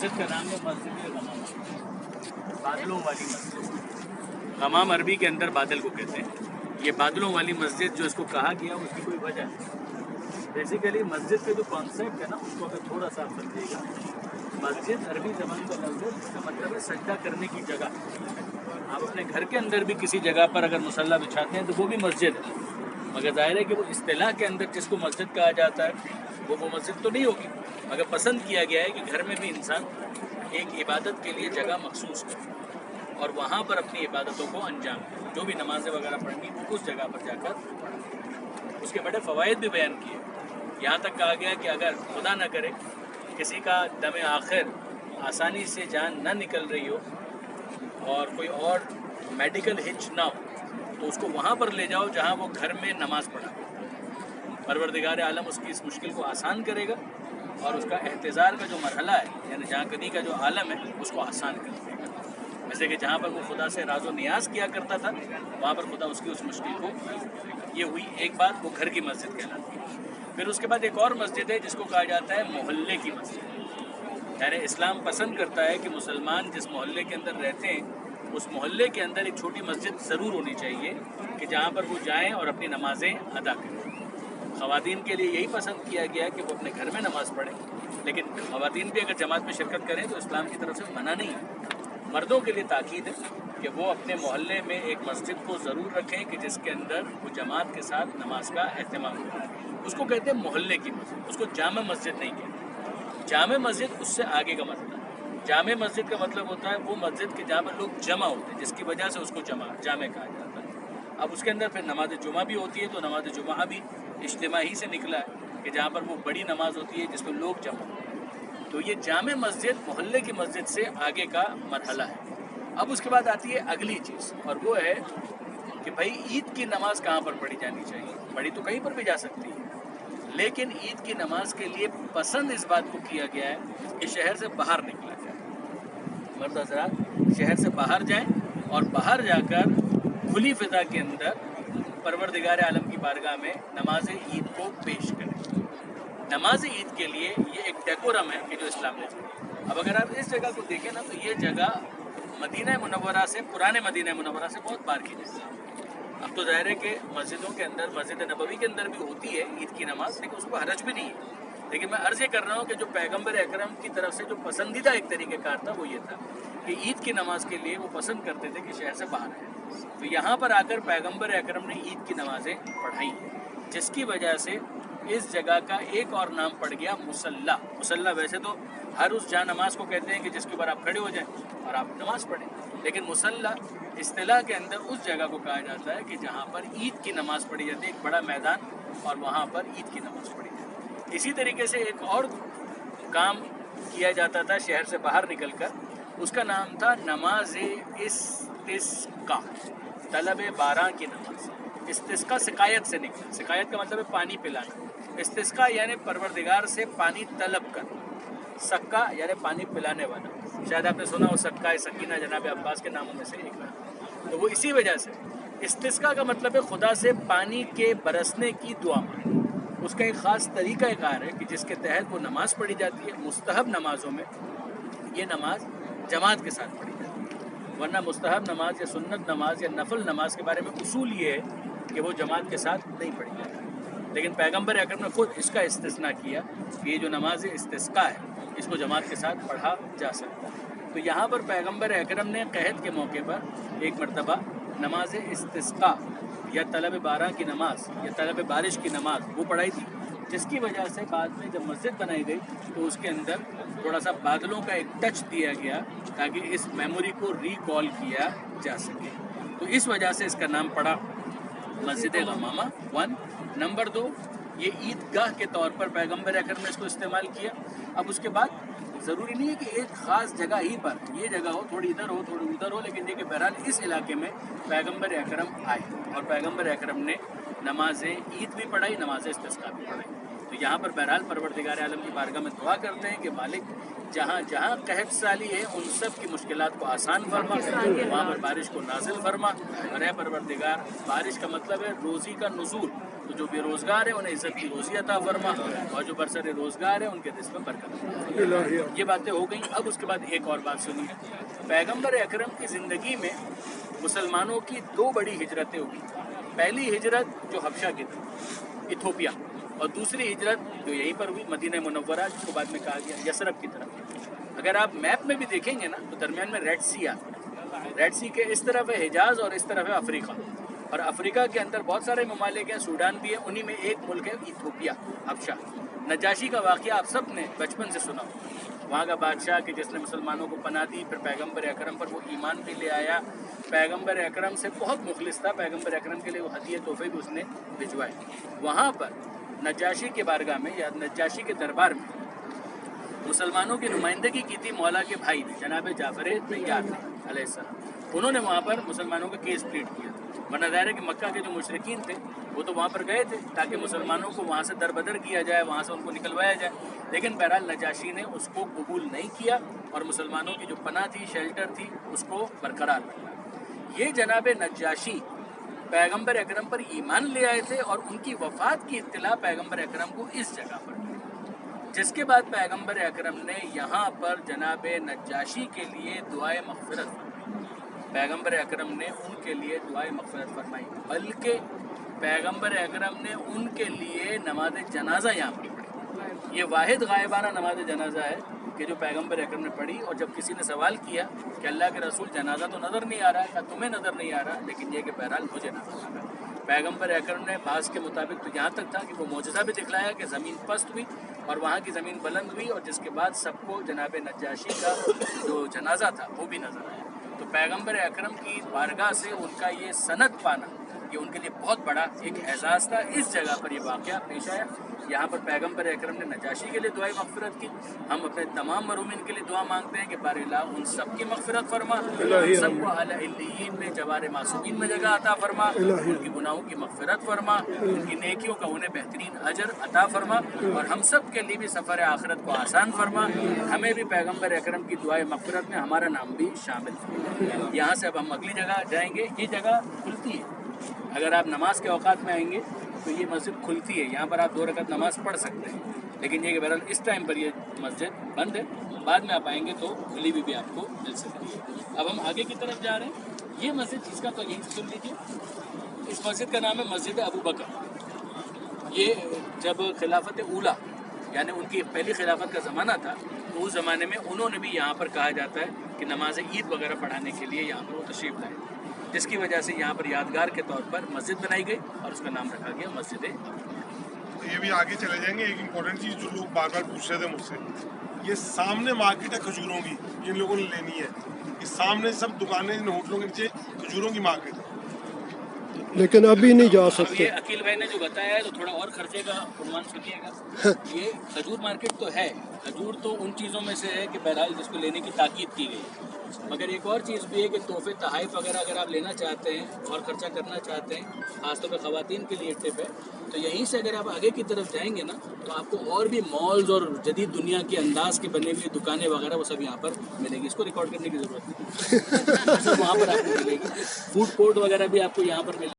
مسجد کا نام ہے مسجد غمامہ، بادلوں والی مسجد۔ غمام عربی کے اندر بادل کو کہتے ہیں۔ یہ بادلوں والی مسجد جو اس کو کہا گیا اس کی کوئی وجہ ہے۔ بیسیکلی مسجد کا جو کانسیپٹ ہے نا اس کو اگر تھوڑا سا آپ سمجھیے گا، مسجد عربی زبان کا لفظ ہے جس کا مطلب ہے سجدہ کرنے کی جگہ۔ آپ اپنے گھر کے اندر بھی کسی جگہ پر اگر مصلی بچھاتے ہیں تو وہ بھی مسجد ہے، مگر ظاہر ہے کہ وہ اصطلاح کے اندر جس کو مسجد کہا جاتا ہے وہ مسجد تو نہیں ہوگی، مگر پسند کیا گیا ہے کہ گھر میں بھی انسان ایک عبادت کے لیے جگہ مخصوص کرے اور وہاں پر اپنی عبادتوں کو انجام دے، جو بھی نمازیں وغیرہ پڑھنی اس جگہ پر جا کر پڑھیں۔ اس کے بڑے فوائد بھی بیان کیے، یہاں تک کہا گیا کہ اگر خدا نہ کرے کسی کا دم آخر آسانی سے جان نہ نکل رہی ہو اور کوئی اور میڈیکل ہچ نہ ہو تو اس کو وہاں پر لے جاؤ جہاں وہ گھر میں نماز پڑھا۔ پروردگار عالم اس کی اس مشکل کو آسان کرے گا اور اس کا احتضار کا جو مرحلہ ہے یعنی جہاں کدی کا جو عالم ہے اس کو آسان کر دے گا۔ جیسے کہ جہاں پر وہ خدا سے راز و نیاز کیا کرتا تھا وہاں پر خدا اس کی اس مشکل کو، یہ ہوئی ایک بات، وہ گھر کی مسجد کہلاتی ہے۔ پھر اس کے بعد ایک اور مسجد ہے جس کو کہا جاتا ہے محلے کی مسجد، یعنی اسلام پسند کرتا ہے کہ مسلمان جس محلے کے اندر رہتے ہیں اس محلے کے اندر ایک چھوٹی مسجد ضرور ہونی چاہیے کہ جہاں پر وہ جائیں اور اپنی نمازیں ادا کریں۔ خواتین کے لیے یہی پسند کیا گیا کہ وہ اپنے گھر میں نماز پڑھیں، لیکن خواتین بھی اگر جماعت میں شرکت کریں تو اسلام کی طرف سے منع نہیں ہے۔ مردوں کے لیے تاکید ہے کہ وہ اپنے محلے میں ایک مسجد کو ضرور رکھیں کہ جس کے اندر وہ جماعت کے ساتھ نماز کا اہتمام کریں۔ اس کو کہتے ہیں محلے کی مسجد، اس کو جامع مسجد نہیں کہتے۔ جامع مسجد اس سے آگے کا مسئلہ ہے۔ جامع مسجد کا مطلب ہوتا ہے وہ مسجد کے جہاں پر لوگ جمع ہوتے ہیں، جس کی وجہ سے اس کو جامع کہا جاتا ہے۔ اب اس کے اندر پھر نماز جمعہ بھی ہوتی ہے، تو نماز جمعہ بھی اجتماع ہی سے نکلا ہے کہ جہاں پر وہ بڑی نماز ہوتی ہے جس میں لوگ جمع ہوتے ہیں۔ تو یہ جامع مسجد محلے کی مسجد سے آگے کا مرحلہ ہے۔ اب اس کے بعد آتی ہے اگلی چیز اور وہ ہے کہ بھائی عید کی نماز کہاں پر پڑھی جانی چاہیے؟ پڑھی تو کہیں پر بھی جا سکتی ہے، لیکن عید کی نماز کے لیے پسند اس بات کو کیا گیا ہے کہ شہر سے باہر نکلا جائے۔ مرد حضرات شہر سے باہر جائیں اور باہر جا کر کھلی فضا کے اندر پروردگار عالم کی بارگاہ میں نماز عید کو پیش کریں۔ نماز عید کے لیے یہ ایک ڈیکورم ہے کہ جو اسلام نے دیا۔ اب اگر آپ اس جگہ کو دیکھیں نا تو یہ جگہ مدینہ منورہ سے، پرانے مدینہ منورہ سے بہت بار کی جاتی ہے۔ اب تو ظاہر ہے کہ مسجدوں کے اندر، مسجد نبوی کے اندر بھی ہوتی ہے عید کی نماز، لیکن اس کو حرج بھی نہیں ہے۔ لیکن میں عرض یہ کر رہا ہوں کہ جو پیغمبر اکرم کی طرف سے جو پسندیدہ ایک طریقہ کار تھا وہ یہ تھا کہ عید کی نماز کے لیے وہ پسند کرتے تھے کہ شہر سے باہر ہے۔ تو یہاں پر آ کر پیغمبر اکرم نے عید کی نمازیں پڑھائی، جس کی وجہ سے اس جگہ کا ایک اور نام پڑ گیا مصلی۔ مصلی ویسے تو ہر اس جا نماز کو کہتے ہیں کہ جس کے اوپر آپ کھڑے ہو جائیں اور آپ نماز پڑھیں، لیکن مصلی اصطلاح کے اندر اس جگہ کو کہا جاتا ہے کہ جہاں پر عید کی نماز پڑھی جاتی ہے، ایک بڑا میدان اور وہاں پر عید کی نماز پڑھی جاتی ہے۔ اسی طریقے سے ایک اور کام کیا جاتا تھا شہر سے باہر نکل کر، اس کا نام تھا نماز استسقاء، طلب باران کی نماز۔ استسقاء سقایت سے نکلا، سقایت کا مطلب ہے پانی پلانا، استسقاء یعنی پروردگار سے پانی طلب کرنا، سقا یعنی پانی پلانے والا۔ شاید آپ نے سنا ہو سقا سکینہ جناب عباس کے ناموں میں سے ایک ہے، تو وہ اسی وجہ سے استسقاء کا مطلب ہے خدا سے پانی کے برسنے کی دعا مانگنا۔ اس کا ایک خاص طریقہ کار ہے کہ جس کے تحت وہ نماز پڑھی جاتی ہے۔ مستحب نمازوں میں یہ نماز جماعت کے ساتھ پڑھی جاتی ہے، ورنہ مستحب نماز یا سنت نماز یا نفل نماز کے بارے میں اصول یہ ہے کہ وہ جماعت کے ساتھ نہیں پڑھی جاتی۔ لیکن پیغمبر اکرم نے خود اس کا استثناء کیا کہ یہ جو نماز استسقاء ہے اس کو جماعت کے ساتھ پڑھا جا سکتا ہے۔ تو یہاں پر پیغمبر اکرم نے قحط کے موقع پر ایک مرتبہ نماز استسقاء یا طلب باران کی نماز یا طلب بارش کی نماز وہ پڑھائی تھی، جس کی وجہ سے بعد میں جب مسجد بنائی گئی تو اس کے اندر تھوڑا سا بادلوں کا ایک ٹچ دیا گیا تاکہ اس میموری کو ریکال کیا جا سکے۔ تو اس وجہ سے اس کا نام پڑا مسجد غمامہ 1۔ نمبر 2، یہ عیدگاہ کے طور پر پیغمبر اکرم نے اس کو استعمال کیا۔ اب اس کے بعد ضروری نہیں ہے کہ ایک خاص جگہ ہی پر یہ جگہ ہو، تھوڑی ادھر ہو تھوڑی ادھر ہو، لیکن دیکھیں بہرحال اس علاقے میں پیغمبر اکرم آئے اور پیغمبر اکرم نے نماز عید بھی پڑھائی، نماز استسقاء بھی پڑھائی۔ تو یہاں پر بہرحال پروردگار عالم کی بارگاہ میں دعا کرتے ہیں کہ مالک جہاں جہاں قحط سالی ہے ان سب کی مشکلات کو آسان فرما، وہاں پر بارش کو نازل فرما، اور اے پروردگار بارش کا مطلب ہے روزی کا نزول، تو جو بے روزگار ہیں انہیں عزت کی روزی عطا فرما، اور جو برسر روزگار ہیں ان کے رزق میں برکت فرما۔ یہ باتیں ہو گئیں، اب اس کے بعد ایک اور بات سنیے۔ پیغمبر اکرم کی زندگی میں مسلمانوں کی 2 بڑی ہجرتیں ہوئی۔ پہلی ہجرت جو حبشہ کی طرف ایتھوپیا، اور دوسری ہجرت جو یہیں پر ہوئی مدینہ منورہ، جس کو بعد میں کہا گیا یثرب کی طرف۔ اگر آپ میپ میں بھی دیکھیں گے نا تو درمیان میں ریڈ سی آتا ہے، ریڈ سی کے اس طرف ہے حجاز اور اس طرف ہے افریقہ، اور افریقہ کے اندر بہت سارے ممالک ہیں، سوڈان بھی ہے، انہی میں ایک ملک ہے ایتھوپیا، حبشہ۔ نجاشی کا واقعہ آپ سب نے بچپن سے سنا، وہاں کا بادشاہ کہ جس نے مسلمانوں کو پناہ دی، پھر پیغمبر اکرم پر وہ ایمان بھی لے آیا، پیغمبر اکرم سے بہت مخلص تھا، پیغمبر اکرم کے لیے وہ ہدیے تحفے بھی اس نے بھجوائے۔ وہاں پر نجاشی کے بارگاہ میں یا نجاشی کے دربار میں مسلمانوں کی نمائندگی کی تھی مولا کے بھائی نے، جناب جعفر طیار علیہ السلام۔ انہوں نے وہاں پر مسلمانوں کا کیس پلیٹ کیا، ورنہ ظاہر ہے کہ مکہ کے جو مشرکین تھے وہ تو وہاں پر گئے تھے تاکہ مسلمانوں کو وہاں سے دربدر کیا جائے، وہاں سے ان کو نکلوایا جائے، لیکن بہرحال نجاشی نے اس کو قبول نہیں کیا اور مسلمانوں کی جو پناہ تھی، شیلٹر تھی، اس کو برقرار رکھا۔ یہ جناب نجاشی پیغمبر اکرم پر ایمان لے آئے تھے، اور ان کی وفات کی اطلاع پیغمبر اکرم کو اس جگہ پر دی، جس کے بعد پیغمبر اکرم نے یہاں پر جناب نجاشی کے لیے دعائے مغفرت فرمائی۔ پیغمبر اکرم نے ان کے لیے دعائے مغفرت فرمائی، بلکہ پیغمبر اکرم نے ان کے لیے نماز جنازہ یہاں پر پڑھی۔ یہ واحد غائبانہ نماز جنازہ ہے کہ جو پیغمبر اکرم نے پڑھی، اور جب کسی نے سوال کیا کہ اللہ کے رسول جنازہ تو نظر نہیں آ رہا ہے، کہ تمہیں نظر نہیں آ رہا، لیکن یہ کہ بہرحال مجھے نظر آ رہا ہے۔ پیغمبر اکرم نے بعض کے مطابق تو یہاں تک تھا کہ وہ معجزہ بھی دکھلایا کہ زمین پست ہوئی اور وہاں کی زمین بلند ہوئی، اور جس کے بعد سب کو جناب نجاشی کا جو جنازہ تھا وہ بھی نظر آیا۔ تو پیغمبر اکرم کی بارگاہ سے ان کا یہ سند پانا یہ ان کے لیے بہت بڑا ایک اعزاز تھا۔ اس جگہ پر یہ واقعہ پیش آیا، یہاں پر پیغمبر اکرم نے نجاشی کے لیے دعائے مغفرت کی۔ ہم اپنے تمام مرحومین کے لیے دعا مانگتے ہیں کہ بار الہ ان سب کی مغفرت فرما، ان سب کو اعلی علیین میں جوار معصومین میں جگہ عطا فرما، ان کی گناہوں کی مغفرت فرما، ان کی نیکیوں کا انہیں بہترین اجر عطا فرما، اور ہم سب کے لیے بھی سفر آخرت کو آسان فرما، ہمیں بھی پیغمبر اکرم کی دعائے مغفرت میں ہمارا نام بھی شامل فرما۔ یہاں سے اب ہم اگلی جگہ جائیں گے، یہ جگہ کھلتی ہے، اگر آپ نماز کے اوقات میں آئیں گے تو یہ مسجد کھلتی ہے، یہاں پر آپ 2 رکعت نماز پڑھ سکتے ہیں، لیکن یہ کہ بہرحال اس ٹائم پر یہ مسجد بند ہے، بعد میں آپ آئیں گے تو کھلی ہوئی بھی آپ کو مل سکتی ہے۔ اب ہم آگے کی طرف جا رہے ہیں، یہ مسجد جس کا تو یہیں سے سن لیجیے، اس مسجد کا نام ہے مسجد ابو بکر۔ یہ جب خلافت اولیٰ یعنی ان کی پہلی خلافت کا زمانہ تھا، تو اس زمانے میں انہوں نے بھی یہاں پر کہا جاتا ہے کہ نماز عید وغیرہ پڑھانے کے لیے یہاں پر وہ تشریف لائے، جس کی وجہ سے یہاں پر یادگار کے طور پر مسجد بنائی گئی اور اس کا نام رکھا گیا مسجد۔ یہ بھی آگے چلے جائیں گے، ایک امپورٹنٹ چیز جو لوگ بار بار پوچھ رہے تھے مجھ سے، یہ سامنے مارکیٹ ہے کھجوروں کی، جن لوگوں نے لینی ہے، یہ سامنے سب دکانیں ہوٹلوں کے نیچے کھجوروں کی مارکیٹ ہے، لیکن ابھی نہیں جا سکتے۔ یہ عقیل بھائی نے جو بتایا ہے تو تھوڑا اور خرچے کا عنوان سنیے گا۔ یہ کھجور مارکیٹ تو ہے، کھجور تو ان چیزوں میں سے ہے کہ بہرحال جس کو لینے کی تاکید کی گئی، مگر ایک اور چیز بھی ہے کہ تحفے تحائف وغیرہ اگر آپ لینا چاہتے ہیں اور خرچہ کرنا چاہتے ہیں، خاص طور پہ خواتین کے لیے ٹپ ہے، تو یہیں سے اگر آپ آگے کی طرف جائیں گے نا تو آپ کو اور بھی مالز اور جدید دنیا کے انداز کے بنے ہوئی دکانیں وغیرہ وہ سب یہاں پر ملے گی۔ اس کو ریکارڈ کرنے کی ضرورت نہیں، سب وہاں پر آپ کو ملے گی۔ فوڈ کورٹ وغیرہ بھی آپ کو یہاں پر ملے گی۔